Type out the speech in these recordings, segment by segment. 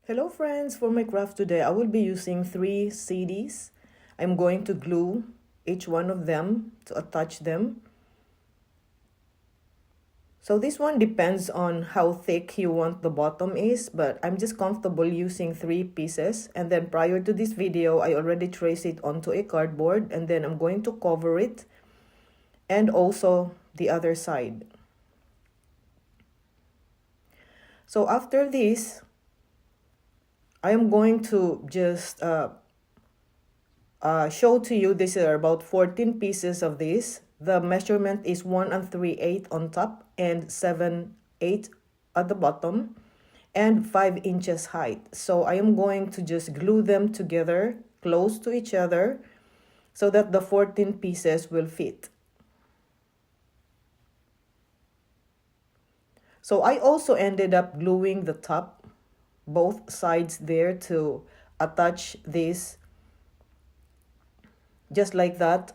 Hello friends, for my craft today I will be using 3 CDs. I'm going to glue each one of them to attach them. So this one depends on how thick you want the bottom is, but I'm just comfortable using 3 pieces. And then prior to this video, I already traced it onto a cardboard, and then I'm going to cover it and also the other side. So after this, I am going to just show to you. These are about 14 pieces of this. The measurement is 1 3/8 on top and 7/8 at the bottom and 5 inches height. So I am going to just glue them together close to each other so that the 14 pieces will fit. So I also ended up gluing the top, both sides there, to attach this just like that.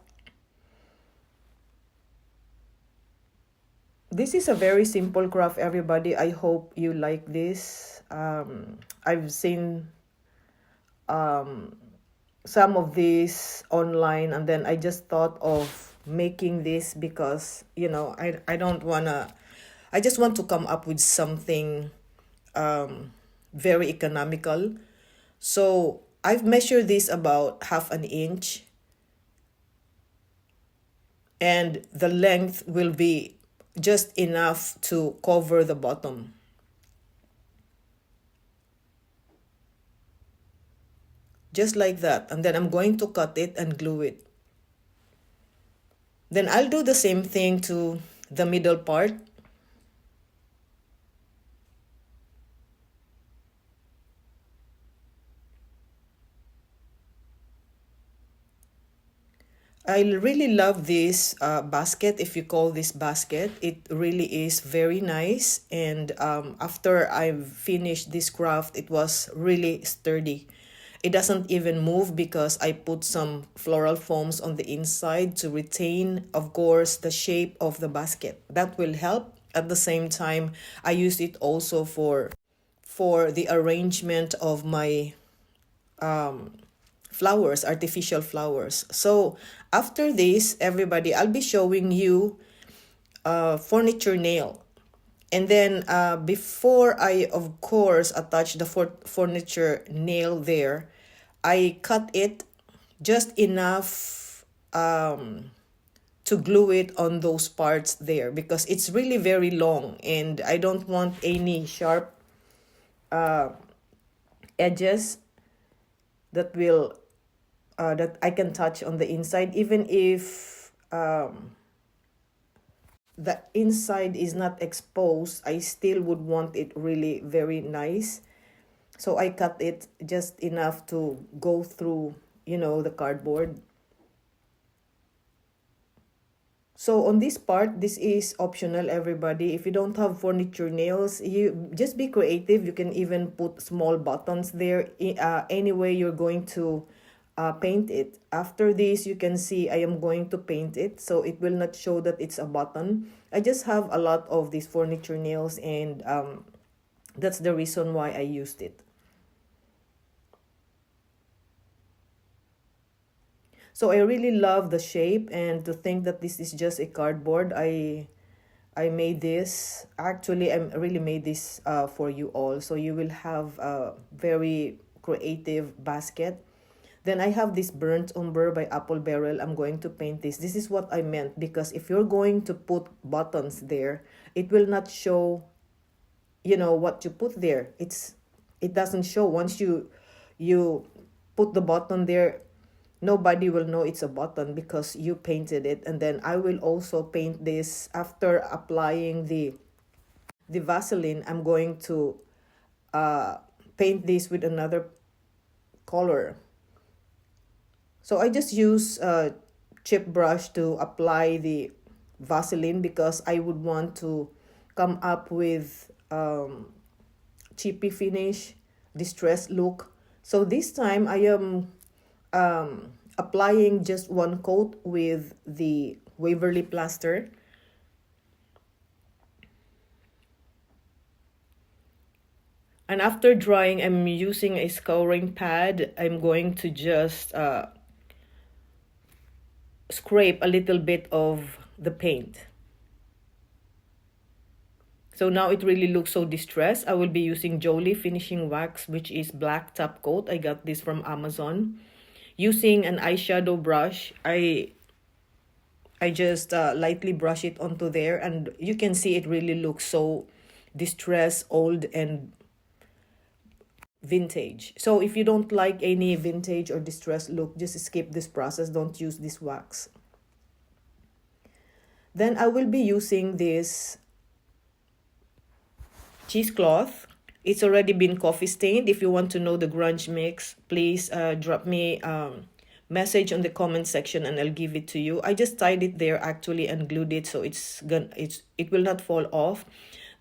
This is a very simple craft, everybody. I hope you like this. I've seen some of these online, and then I just thought of making this because, I don't want to, I just want to come up with something very economical. So I've measured this about 1/2 inch, and the length will be just enough to cover the bottom. Just like that. And then I'm going to cut it and glue it. Then I'll do the same thing to the middle part. I really love this basket, if you call this basket. It really is very nice. And after I've finished this craft, it was really sturdy. It doesn't even move because I put some floral foams on the inside to retain, of course, the shape of the basket. That will help. At the same time, I use it also for the arrangement of my flowers, artificial flowers. So after this, everybody, I'll be showing you furniture nail. And then before I, of course, attach the furniture nail there, I cut it just enough to glue it on those parts there because it's really very long and I don't want any sharp edges that will that I can touch on the inside, even if the inside is not exposed. I still would want it really very nice. So I cut it just enough to go through, the cardboard. So on this part, this is optional, everybody. If you don't have furniture nails, you just be creative. You can even put small buttons there. Anyway, you're going to paint it. After this, you can see I am going to paint it. So it will not show that it's a button. I just have a lot of these furniture nails, and that's the reason why I used it. So I really love the shape, and to think that this is just a cardboard. I made this. Actually, I really made this for you all. So you will have a very creative basket. Then I have this Burnt Umber by Apple Barrel. I'm going to paint this. This is what I meant, because if you're going to put buttons there, it will not show, what you put there. It doesn't show. Once you put the button there, nobody will know it's a button because you painted it. And then I will also paint this after applying the Vaseline. I'm going to paint this with another color. So I just use a chip brush to apply the Vaseline because I would want to come up with chippy finish, distressed look. So this time I am applying just one coat with the Waverly plaster. And after drying, I'm using a scouring pad. I'm going to just scrape a little bit of the paint. So now it really looks so distressed. I will be using Jolie Finishing Wax, which is black top coat. I got this from Amazon. Using an eyeshadow brush, I just lightly brush it onto there, and you can see it really looks so distressed, old, and vintage. So if you don't like any vintage or distressed look, just skip this process. Don't use this wax. Then I will be using this cheesecloth. It's already been coffee stained. If you want to know the grunge mix, please drop me message on the comment section and I'll give it to you. I just tied it there actually and glued it so it will not fall off.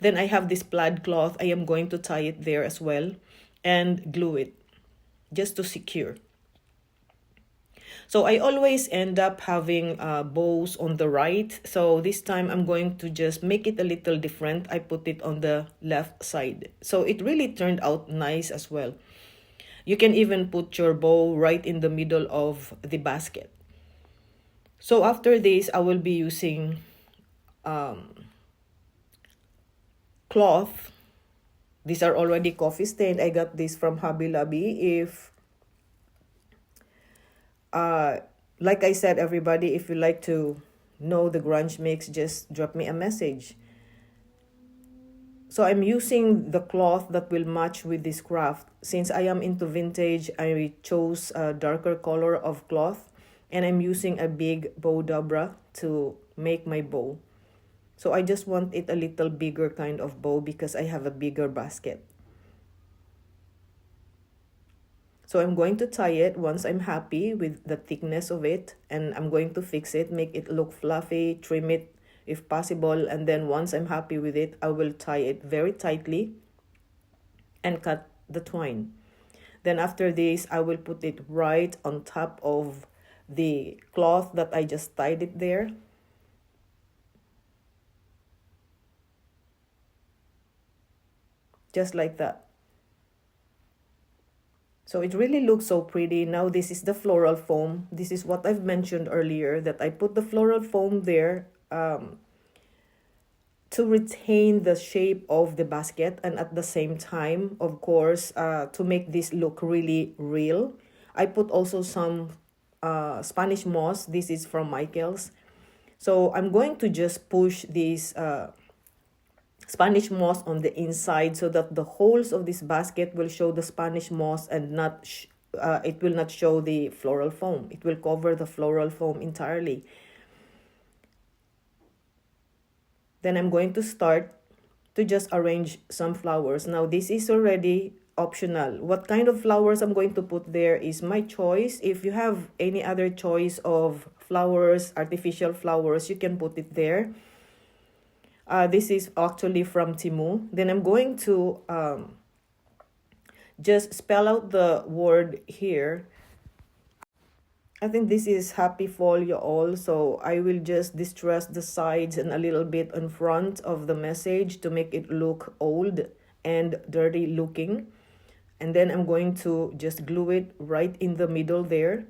Then I have this plaid cloth. I am going to tie it there as well and glue it just to secure. So I always end up having bows on the right. So this time I'm going to just make it a little different. I put it on the left side. So it really turned out nice as well. You can even put your bow right in the middle of the basket. So after this, I will be using cloth. These are already coffee stained. I got this from Hobby Lobby. If like I said, everybody, if you like to know the grunge mix, just drop me a message. So I'm using the cloth that will match with this craft. Since I am into vintage, I chose a darker color of cloth, and I'm using a big bow dobra to make my bow. So I just want it a little bigger kind of bow because I have a bigger basket. So I'm going to tie it once I'm happy with the thickness of it, and I'm going to fix it, make it look fluffy, trim it if possible, and then once I'm happy with it, I will tie it very tightly and cut the twine. Then after this, I will put it right on top of the cloth that I just tied it there. Just like that. So it really looks so pretty. Now this is the floral foam. This is what I've mentioned earlier, that I put the floral foam there to retain the shape of the basket, and at the same time, of course, to make this look really real. I put also some Spanish moss. This is from Michael's. So I'm going to just push this Spanish moss on the inside so that the holes of this basket will show the Spanish moss and not it will not show the floral foam. It will cover the floral foam entirely. Then I'm going to start to just arrange some flowers. Now this is already optional. What kind of flowers I'm going to put there is my choice. If you have any other choice of flowers, artificial flowers, you can put it there. This is actually from Temu. Then I'm going to just spell out the word here. I think this is happy fall you all. So I will just distress the sides and a little bit in front of the message to make it look old and dirty looking. And then I'm going to just glue it right in the middle there.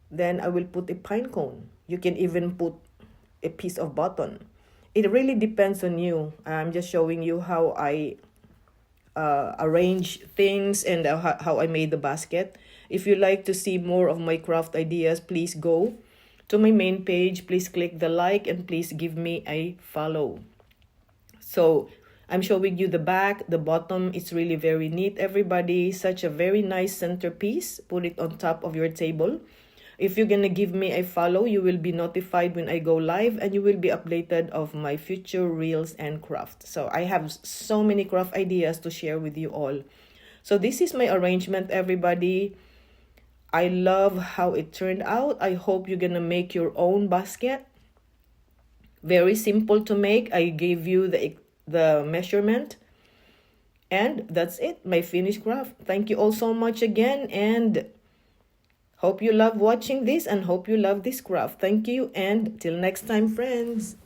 Then I will put a pine cone. You can even put a piece of button. It really depends on you. I'm just showing you how I arrange things and how I made the basket. If you like to see more of my craft ideas, please go to my main page. Please click the like and please give me a follow. So I'm showing you the back, the bottom. It's really very neat, everybody. Such a very nice centerpiece. Put it on top of your table. If you're gonna give me a follow, you will be notified when I go live and you will be updated of my future reels and craft. So I have so many craft ideas to share with you all. So this is my arrangement, everybody. I love how it turned out. I hope you're gonna make your own basket. Very simple to make. I gave you the measurement. And that's it, my finished craft. Thank you all so much again, and hope you love watching this and hope you love this craft. Thank you, and till next time, friends.